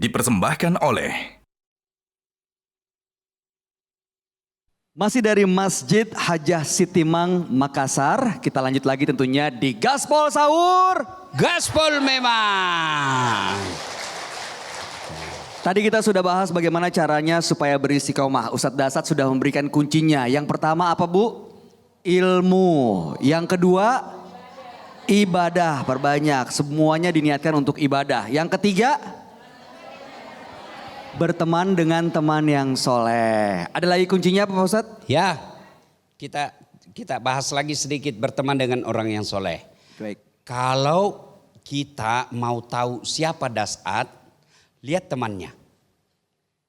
dipersembahkan oleh masih dari Masjid Hajah Sitimang, Makassar. Kita lanjut lagi tentunya di Gaspol Sahur. Gaspol memang. Tadi kita sudah bahas bagaimana caranya supaya beristiqomah. Ustadz Dasat sudah memberikan kuncinya. Yang pertama apa Bu? Ilmu. Yang kedua ibadah, perbanyak. Semuanya diniatkan untuk ibadah. Yang ketiga berteman dengan teman yang soleh. Ada lagi kuncinya apa Pak Ustadz? Ya, kita bahas lagi sedikit berteman dengan orang yang soleh. Baik. Kalau kita mau tahu siapa Dasat, lihat temannya.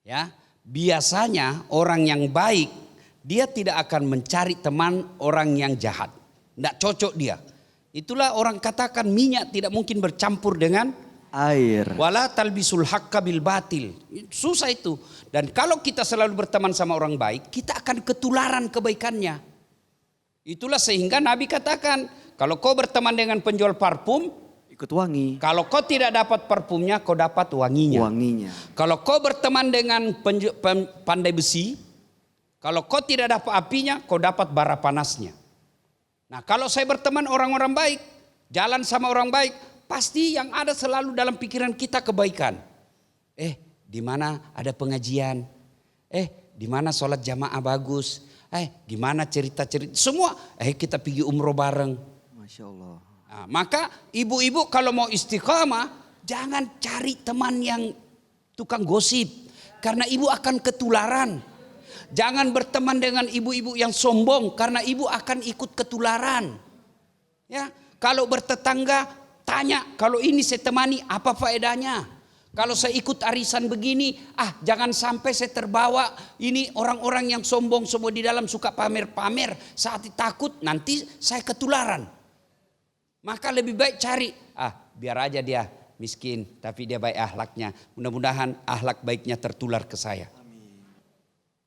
Ya, biasanya orang yang baik dia tidak akan mencari teman orang yang jahat. Tidak cocok dia. Itulah orang katakan minyak tidak mungkin bercampur dengan Air. wala talbisul haqqa bil batil. Susah itu. Dan kalau kita selalu berteman sama orang baik, kita akan ketularan kebaikannya. Itulah sehingga Nabi katakan, kalau kau berteman dengan penjual parfum, Ikut wangi. kalau kau tidak dapat parfumnya, kau dapat wanginya. Wanginya. Kalau kau berteman dengan pandai besi, kalau kau tidak dapat apinya, kau dapat bara panasnya. Nah, kalau saya berteman orang-orang baik, jalan sama orang baik, pasti yang ada selalu dalam pikiran kita kebaikan. Di mana ada pengajian? Di mana sholat jamaah bagus? Gimana cerita-cerita? Semua. Kita pergi umroh bareng. Masya Allah. Nah, maka ibu-ibu kalau mau istiqamah, jangan cari teman yang tukang gosip. Karena ibu akan ketularan. Jangan berteman dengan ibu-ibu yang sombong. Karena ibu akan ikut ketularan. Ya, kalau bertetangga, tanya, kalau ini saya temani apa faedahnya? Kalau saya ikut arisan begini, jangan sampai saya terbawa. Ini orang-orang yang sombong semua di dalam suka pamer-pamer. Saat takut nanti saya ketularan. Maka lebih baik cari, biar aja dia miskin tapi dia baik akhlaknya. Mudah-mudahan akhlak baiknya tertular ke saya.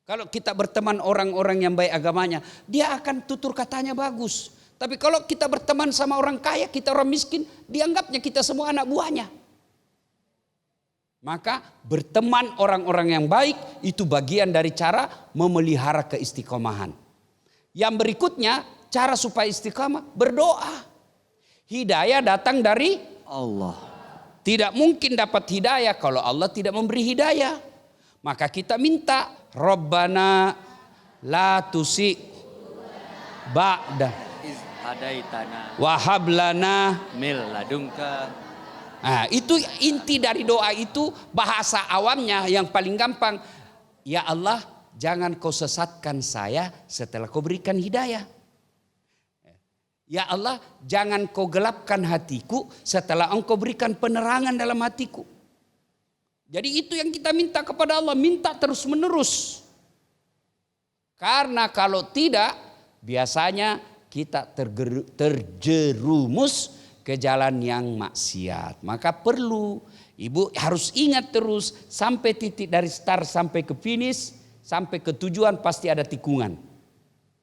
Kalau kita berteman orang-orang yang baik agamanya, dia akan tutur katanya bagus. Tapi kalau kita berteman sama orang kaya, kita orang miskin, dianggapnya kita semua anak buahnya. Maka berteman orang-orang yang baik itu bagian dari cara memelihara keistiqomahan. Yang berikutnya, cara supaya istiqamah, berdoa. Hidayah datang dari Allah. Tidak mungkin dapat hidayah kalau Allah tidak memberi hidayah. Maka kita minta, Rabbana la tusik ba'da Hadaitana wahab lana. mil ladungka. Nah, itu inti dari doa itu, bahasa awamnya yang paling gampang. Ya Allah, jangan kau sesatkan saya setelah kau berikan hidayah. Ya Allah, jangan kau gelapkan hatiku setelah engkau berikan penerangan dalam hatiku. Jadi itu yang kita minta kepada Allah, minta terus menerus. Karena kalau tidak, biasanya kita terjerumus ke jalan yang maksiat. Maka perlu ibu harus ingat terus sampai titik dari start sampai ke finish, sampai ke tujuan pasti ada tikungan.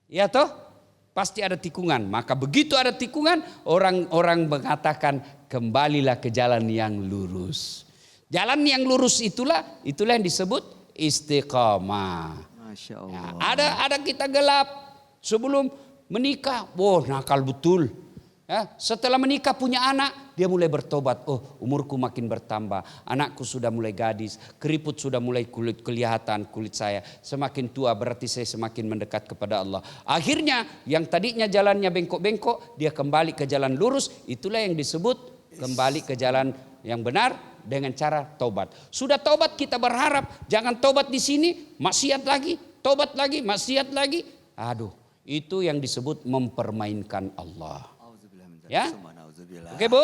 Ya toh? Pasti ada tikungan. Maka begitu ada tikungan, orang-orang mengatakan kembalilah ke jalan yang lurus. Jalan yang lurus itulah yang disebut istiqamah. Masya Allah. Ya, ada kita gelap sebelum menikah, nakal betul. Ya, setelah menikah punya anak, dia mulai bertobat. Umurku makin bertambah, anakku sudah mulai gadis, keriput sudah mulai kelihatan kulit saya. Semakin tua berarti saya semakin mendekat kepada Allah. Akhirnya yang tadinya jalannya bengkok-bengkok, dia kembali ke jalan lurus. Itulah yang disebut kembali ke jalan yang benar dengan cara tobat. Sudah tobat kita berharap jangan tobat di sini, maksiat lagi, tobat lagi, maksiat lagi. Itu yang disebut mempermainkan Allah. Ya, oke Bu.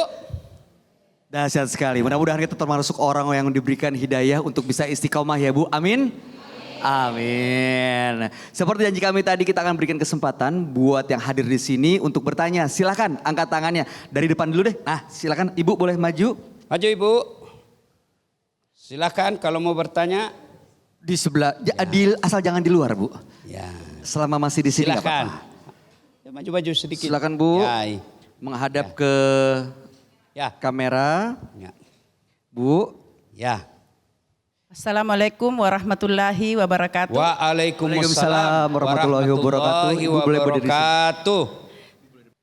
Dahsyat sekali. Mudah-mudahan kita termasuk orang yang diberikan hidayah untuk bisa istiqomah ya Bu. Amin. Amin. Seperti janji kami tadi, kita akan berikan kesempatan buat yang hadir di sini untuk bertanya. Silakan angkat tangannya dari depan dulu deh. Silakan Ibu boleh maju. Maju Ibu. Silakan kalau mau bertanya. Di sebelah, asal jangan di luar Bu. Ya. Selama masih di sini nggak Silakan. apa-apa. Ya, maju-maju sedikit. Silakan Bu. Ya. Menghadap ke Ya. kamera. Ya. Bu. Ya. Assalamualaikum warahmatullahi wabarakatuh. Waalaikumsalam warahmatullahi wabarakatuh. Ibu boleh berdiri. wabarakatuh.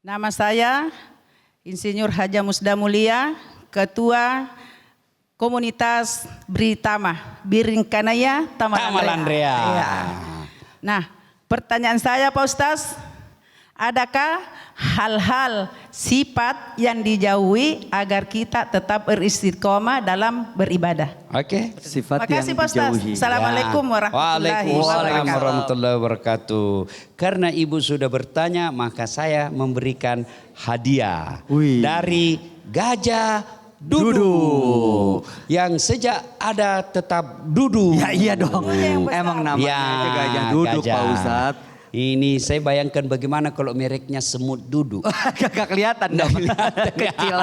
Nama saya Insinyur Haja Musda Mulia, Ketua Komunitas Britama, Biringkanaya Tamalandrea. Ya. Nah, pertanyaan saya Pak Ustaz, adakah hal-hal sifat yang dijauhi agar kita tetap beristiqomah dalam beribadah? Oke. Sifat Terima kasih yang Pak Ustaz. dijauhi. Assalamualaikum warahmatullahi Waalaikumsalam wabarakatuh. warahmatullahi wabarakatuh. Karena ibu sudah bertanya, maka saya memberikan hadiah Wih. dari Gajah Duduk yang sejak ada tetap duduk. Ya iya dong. yang besar. Emang namanya Ya, aja gajah duduk gajah. Pak Ustadz. Ini saya bayangkan bagaimana kalau mereknya semut duduk. Gak kelihatan dong. Kecil.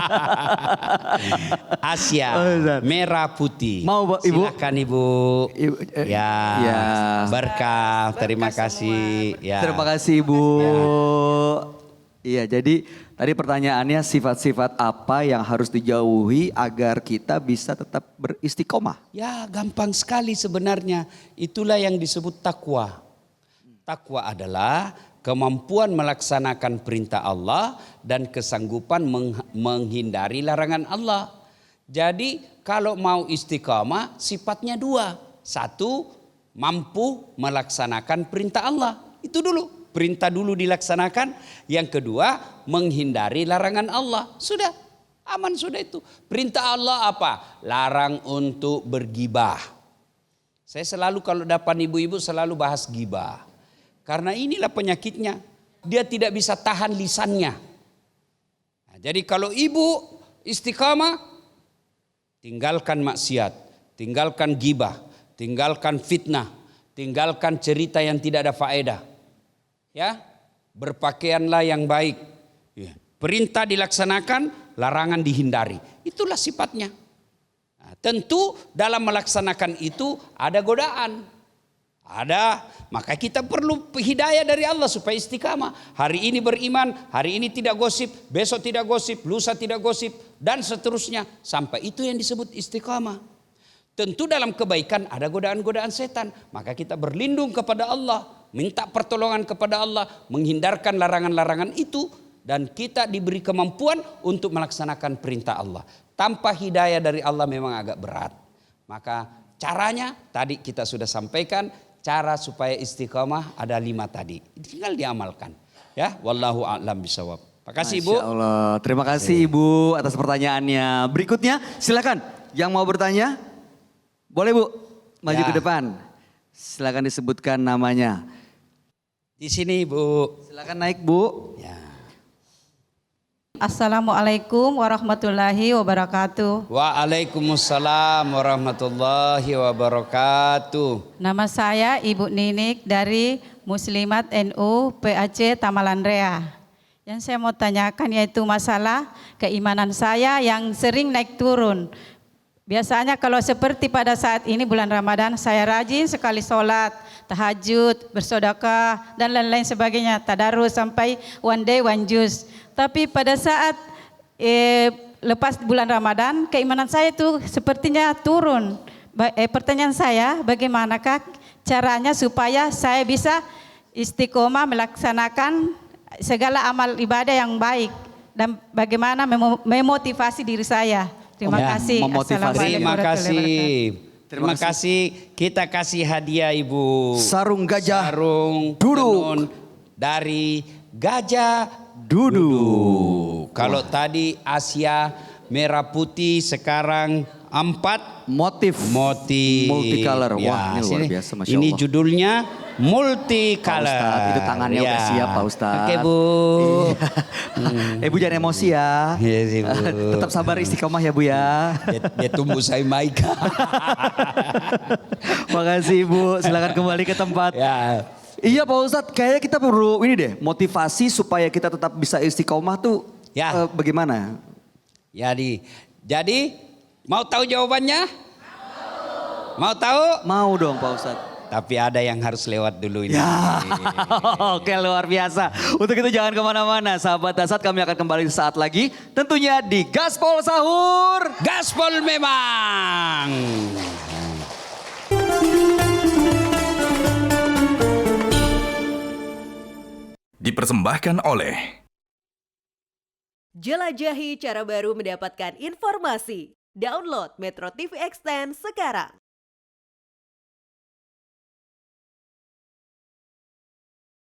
Asia Oh, Ustaz. merah putih. Mau, Ibu? Silakan Ibu. Ibu, Ya. ya. Berkah. Terima kasih. Ya. Terima kasih Ibu. Iya, jadi tadi pertanyaannya sifat-sifat apa yang harus dijauhi agar kita bisa tetap beristiqomah? Ya, gampang sekali sebenarnya. Itulah yang disebut takwa. Takwa adalah kemampuan melaksanakan perintah Allah dan kesanggupan menghindari larangan Allah. Jadi kalau mau istiqamah sifatnya dua. Satu, mampu melaksanakan perintah Allah. Itu dulu. Perintah dulu dilaksanakan. Yang kedua, menghindari larangan Allah. Sudah, aman sudah itu. Perintah Allah apa? Larang untuk bergibah. Saya selalu kalau depan ibu-ibu selalu bahas gibah. Karena inilah penyakitnya. Dia tidak bisa tahan lisannya. Nah, jadi kalau ibu istiqamah, tinggalkan maksiat, tinggalkan gibah, tinggalkan fitnah, tinggalkan cerita yang tidak ada faedah. Ya, berpakaianlah yang baik. Ya. Perintah dilaksanakan, larangan dihindari. Itulah sifatnya. Nah, tentu dalam melaksanakan itu ada godaan. Ada, maka kita perlu hidayah dari Allah supaya istiqamah. Hari ini beriman, hari ini tidak gosip, besok tidak gosip, lusa tidak gosip, dan seterusnya. Sampai itu yang disebut istiqamah. Tentu dalam kebaikan ada godaan-godaan setan. Maka kita berlindung kepada Allah, minta pertolongan kepada Allah, menghindarkan larangan-larangan itu. Dan kita diberi kemampuan untuk melaksanakan perintah Allah. Tanpa hidayah dari Allah memang agak berat. Maka caranya tadi kita sudah sampaikan. Cara supaya istiqamah ada 5 tadi. Tinggal diamalkan. Ya, wallahu a'lam bishawab. Terima kasih Ibu. Masya Allah. Terima kasih Ibu atas pertanyaannya. Berikutnya silakan yang mau bertanya. Boleh Bu, maju Ya. ke depan. Silakan disebutkan namanya. Di sini Bu. Silakan naik Bu. Ya. Assalamualaikum warahmatullahi wabarakatuh. Waalaikumsalam warahmatullahi wabarakatuh. Nama saya Ibu Ninik dari Muslimat NU PAC Tamalandrea. Yang saya mau tanyakan yaitu masalah keimanan saya yang sering naik turun. Biasanya kalau seperti pada saat ini bulan Ramadan saya rajin sekali sholat, tahajud, bersedekah dan lain-lain sebagainya, tadarus sampai one day one juice. Tapi pada saat lepas bulan Ramadan keimanan saya itu sepertinya turun. Pertanyaan saya, bagaimanakah caranya supaya saya bisa istiqomah melaksanakan segala amal ibadah yang baik dan bagaimana memotivasi diri saya. Terima Ya, kasih. memotivasi. Assalamualaikum Terima warahmatullahi kasih. Terima kasih. Kita kasih hadiah Ibu. Sarung gajah Sarung duduk. tenun dari Gajah duduk. Kalau tadi Asia merah putih, sekarang 4 Motif. motif. Multicolor. Wah, Ya, ini luar sini. biasa, Masya Ini Allah. judulnya Pak multicolor. Ustadz, itu tangannya udah siap Pak Ustadz. Oke Bu. Ibu jangan emosi ya. Iya sih, Bu. Tetap sabar istiqomah ya Bu ya. Dia tumbuh saya Maika. Makasih Ibu, silakan kembali ke tempat. Ya. Iya Pak Ustadz, kayaknya kita perlu ini deh, motivasi supaya kita tetap bisa istiqomah tuh Ya. bagaimana? Jadi mau tahu jawabannya? Mau tahu? Mau dong Pak Ustadz. Tapi ada yang harus lewat dulu ini. Ya, oke luar biasa. Untuk itu jangan kemana-mana, sahabat Dasat kami akan kembali saat lagi. Tentunya di Gaspol Sahur. Gaspol memang. dipersembahkan oleh Jelajahi cara baru mendapatkan informasi. Download Metro TV Extend sekarang.